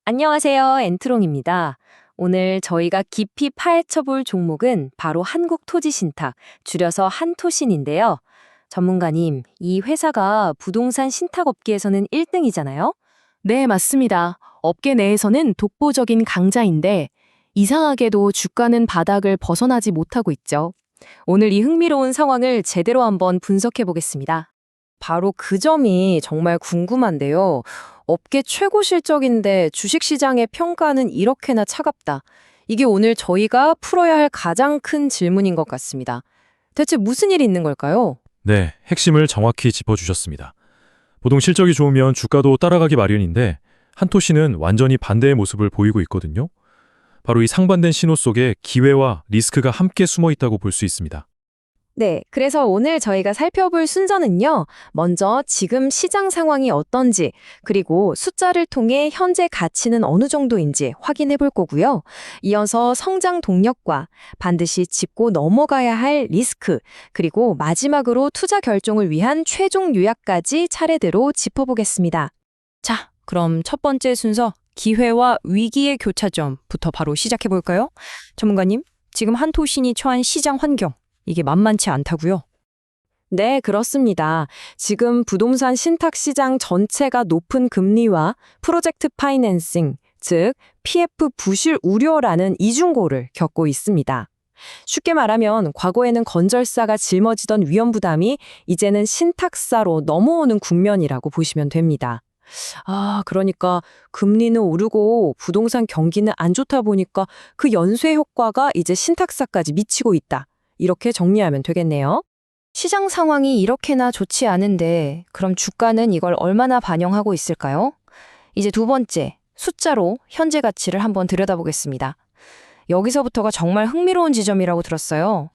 안녕하세요. 엔트롱입니다. 오늘 저희가 깊이 파헤쳐볼 종목은 바로 한국토지신탁, 줄여서 한토신인데요. 전문가님, 이 회사가 부동산 신탁업계에서는 1등이잖아요? 네, 맞습니다. 업계 내에서는 독보적인 강자인데 이상하게도 주가는 바닥을 벗어나지 못하고 있죠. 오늘 이 흥미로운 상황을 제대로 한번 분석해 보겠습니다. 바로 그 점이 정말 궁금한데요. 업계 최고 실적인데 주식시장의 평가는 이렇게나 차갑다. 이게 오늘 저희가 풀어야 할 가장 큰 질문인 것 같습니다. 대체 무슨 일이 있는 걸까요? 네, 핵심을 정확히 짚어주셨습니다. 보통 실적이 좋으면 주가도 따라가기 마련인데 한토시는 완전히 반대의 모습을 보이고 있거든요. 바로 이 상반된 신호 속에 기회와 리스크가 함께 숨어 있다고 볼 수 있습니다. 네, 그래서 오늘 저희가 살펴볼 순서는요. 먼저 지금 시장 상황이 어떤지, 그리고 숫자를 통해 현재 가치는 어느 정도인지 확인해 볼 거고요. 이어서 성장 동력과 반드시 짚고 넘어가야 할 리스크, 그리고 마지막으로 투자 결정을 위한 최종 요약까지 차례대로 짚어보겠습니다. 자, 그럼 첫 번째 순서, 기회와 위기의 교차점부터 바로 시작해 볼까요? 전문가님, 지금 한토신이 처한 시장 환경, 이게 만만치 않다고요? 네, 그렇습니다. 지금 부동산 신탁 시장 전체가 높은 금리와 프로젝트 파이낸싱, 즉 PF 부실 우려라는 이중고를 겪고 있습니다. 쉽게 말하면 과거에는 건설사가 짊어지던 위험 부담이 이제는 신탁사로 넘어오는 국면이라고 보시면 됩니다. 그러니까 금리는 오르고 부동산 경기는 안 좋다 보니까 그 연쇄 효과가 이제 신탁사까지 미치고 있다. 이렇게 정리하면 되겠네요. 시장 상황이 이렇게나 좋지 않은데 그럼 주가는 이걸 얼마나 반영하고 있을까요? 이제 두 번째, 숫자로 현재 가치를 한번 들여다보겠습니다. 여기서부터가 정말 흥미로운 지점이라고 들었어요.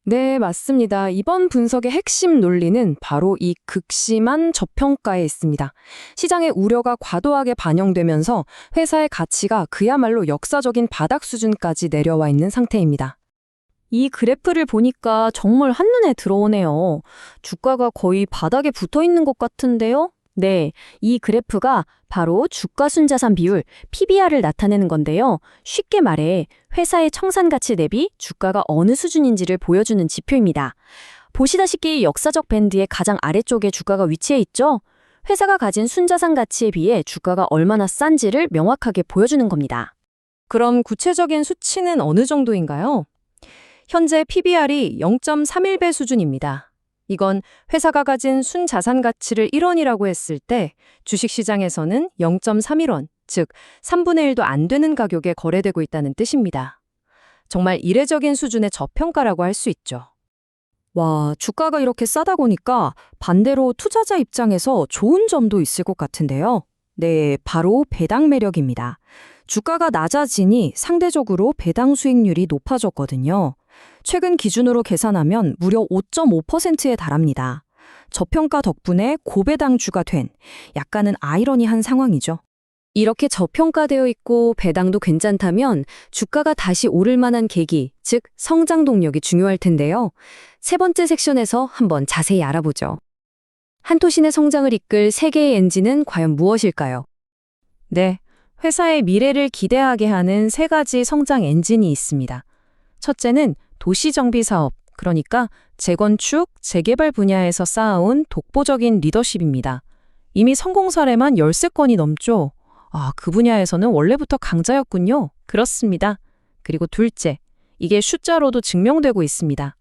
네, 맞습니다. 이번 분석의 핵심 논리는 바로 이 극심한 저평가에 있습니다. 시장의 우려가 과도하게 반영되면서 회사의 가치가 그야말로 역사적인 바닥 수준까지 내려와 있는 상태입니다. 이 그래프를 보니까 정말 한눈에 들어오네요. 주가가 거의 바닥에 붙어 있는 것 같은데요? 네, 이 그래프가 바로 주가 순자산 비율, PBR을 나타내는 건데요. 쉽게 말해 회사의 청산가치 대비 주가가 어느 수준인지를 보여주는 지표입니다. 보시다시피 역사적 밴드의 가장 아래쪽에 주가가 위치해 있죠? 회사가 가진 순자산 가치에 비해 주가가 얼마나 싼지를 명확하게 보여주는 겁니다. 그럼 구체적인 수치는 어느 정도인가요? 현재 PBR이 0.31배 수준입니다. 이건 회사가 가진 순자산 가치를 1원이라고 했을 때 주식시장에서는 0.31원, 즉 3분의 1도 안 되는 가격에 거래되고 있다는 뜻입니다. 정말 이례적인 수준의 저평가라고 할 수 있죠. 와, 주가가 이렇게 싸다 보니까 반대로 투자자 입장에서 좋은 점도 있을 것 같은데요. 네, 바로 배당 매력입니다. 주가가 낮아지니 상대적으로 배당 수익률이 높아졌거든요. 최근 기준으로 계산하면 무려 5.5%에 달합니다. 저평가 덕분에 고배당주가 된 약간은 아이러니한 상황이죠. 이렇게 저평가되어 있고 배당도 괜찮다면 주가가 다시 오를 만한 계기, 즉 성장 동력이 중요할 텐데요. 세 번째 섹션에서 한번 자세히 알아보죠. 한토신의 성장을 이끌 세 개의 엔진은 과연 무엇일까요? 네, 회사의 미래를 기대하게 하는 세 가지 성장 엔진이 있습니다. 첫째는 도시정비 사업, 그러니까 재건축, 재개발 분야에서 쌓아온 독보적인 리더십입니다. 이미 성공 사례만 13건이 넘죠. 그 분야에서는 원래부터 강자였군요. 그렇습니다. 그리고 둘째, 이게 숫자로도 증명되고 있습니다.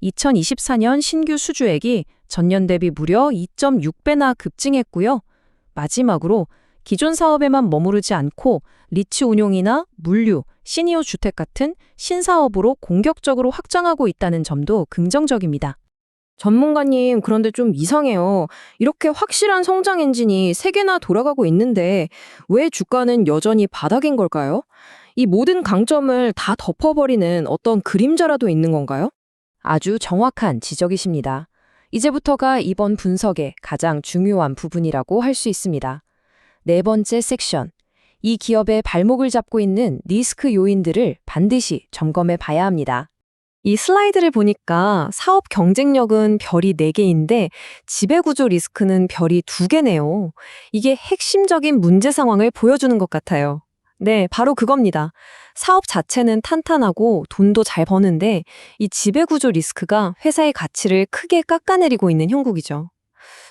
2024년 신규 수주액이 전년 대비 무려 2.6배나 급증했고요. 마지막으로 기존 사업에만 머무르지 않고 리츠 운용이나 물류, 시니어 주택 같은 신사업으로 공격적으로 확장하고 있다는 점도 긍정적입니다. 전문가님, 그런데 좀 이상해요. 이렇게 확실한 성장 엔진이 세 개나 돌아가고 있는데 왜 주가는 여전히 바닥인 걸까요? 이 모든 강점을 다 덮어버리는 어떤 그림자라도 있는 건가요? 아주 정확한 지적이십니다. 이제부터가 이번 분석의 가장 중요한 부분이라고 할 수 있습니다. 네 번째 섹션. 이 기업의 발목을 잡고 있는 리스크 요인들을 반드시 점검해 봐야 합니다. 이 슬라이드를 보니까 사업 경쟁력은 별이 4개인데 지배구조 리스크는 별이 2개네요. 이게 핵심적인 문제 상황을 보여주는 것 같아요. 네, 바로 그겁니다. 사업 자체는 탄탄하고 돈도 잘 버는데 이 지배구조 리스크가 회사의 가치를 크게 깎아내리고 있는 형국이죠.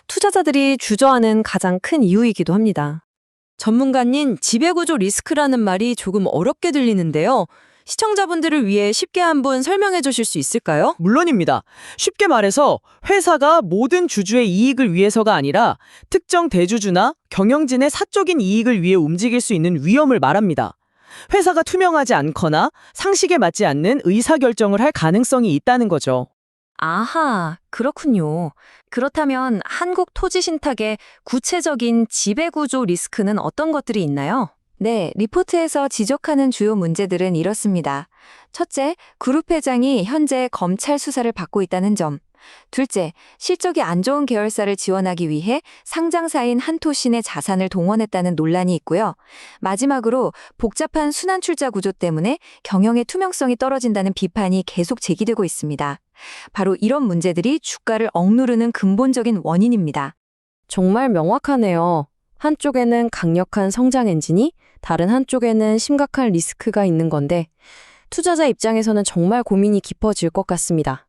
투자자들이 주저하는 가장 큰 이유이기도 합니다. 전문가님, 지배구조 리스크라는 말이 조금 어렵게 들리는데요. 시청자분들을 위해 쉽게 한번 설명해 주실 수 있을까요? 물론입니다. 쉽게 말해서 회사가 모든 주주의 이익을 위해서가 아니라 특정 대주주나 경영진의 사적인 이익을 위해 움직일 수 있는 위험을 말합니다. 회사가 투명하지 않거나 상식에 맞지 않는 의사결정을 할 가능성이 있다는 거죠. 아하, 그렇군요. 그렇다면 한국토지신탁의 구체적인 지배구조 리스크는 어떤 것들이 있나요? 네, 리포트에서 지적하는 주요 문제들은 이렇습니다. 첫째, 그룹 회장이 현재 검찰 수사를 받고 있다는 점. 둘째, 실적이 안 좋은 계열사를 지원하기 위해 상장사인 한토신의 자산을 동원했다는 논란이 있고요. 마지막으로 복잡한 순환출자 구조 때문에 경영의 투명성이 떨어진다는 비판이 계속 제기되고 있습니다. 바로 이런 문제들이 주가를 억누르는 근본적인 원인입니다. 정말 명확하네요. 한쪽에는 강력한 성장 엔진이, 다른 한쪽에는 심각한 리스크가 있는 건데 투자자 입장에서는 정말 고민이 깊어질 것 같습니다.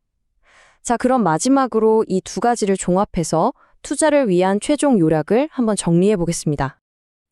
자, 그럼 마지막으로 이 두 가지를 종합해서 투자를 위한 최종 요약을 한번 정리해 보겠습니다.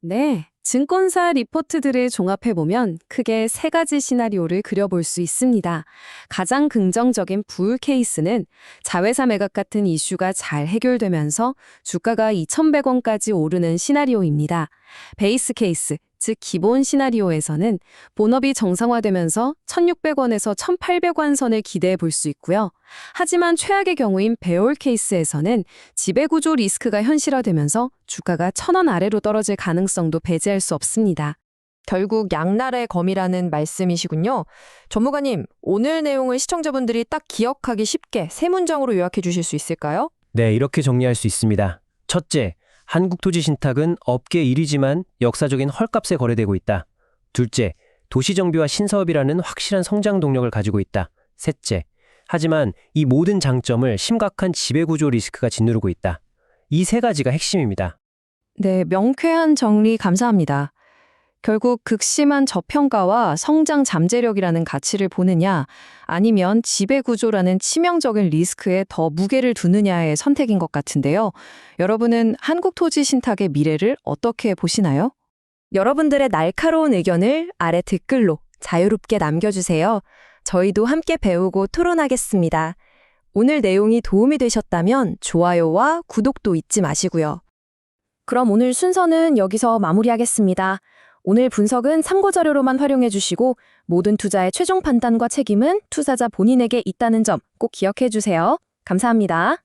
네, 증권사 리포트들을 종합해보면 크게 3가지 시나리오를 그려볼 수 있습니다. 가장 긍정적인 불 케이스는 자회사 매각 같은 이슈가 잘 해결되면서 주가가 2,100원까지 오르는 시나리오입니다. 베이스 케이스, 즉 기본 시나리오에서는 본업이 정상화되면서 1,600원에서 1,800원 선을 기대해 볼 수 있고요. 하지만 최악의 경우인 베올 케이스에서는 지배구조 리스크가 현실화되면서 주가가 1,000원 아래로 떨어질 가능성도 배제할 수 없습니다. 결국 양날의 검이라는 말씀이시군요. 전무관님, 오늘 내용을 시청자분들이 딱 기억하기 쉽게 3문장으로 요약해 주실 수 있을까요? 네, 이렇게 정리할 수 있습니다. 첫째, 한국토지신탁은 업계 1위지만 역사적인 헐값에 거래되고 있다. 둘째, 도시정비와 신사업이라는 확실한 성장 동력을 가지고 있다. 셋째, 하지만 이 모든 장점을 심각한 지배구조 리스크가 짓누르고 있다. 이 3가지가 핵심입니다. 네, 명쾌한 정리 감사합니다. 결국 극심한 저평가와 성장 잠재력이라는 가치를 보느냐, 아니면 지배구조라는 치명적인 리스크에 더 무게를 두느냐의 선택인 것 같은데요. 여러분은 한국토지신탁의 미래를 어떻게 보시나요? 여러분들의 날카로운 의견을 아래 댓글로 자유롭게 남겨주세요. 저희도 함께 배우고 토론하겠습니다. 오늘 내용이 도움이 되셨다면 좋아요와 구독도 잊지 마시고요. 그럼 오늘 순서는 여기서 마무리하겠습니다. 오늘 분석은 참고자료로만 활용해 주시고 모든 투자의 최종 판단과 책임은 투자자 본인에게 있다는 점 꼭 기억해 주세요. 감사합니다.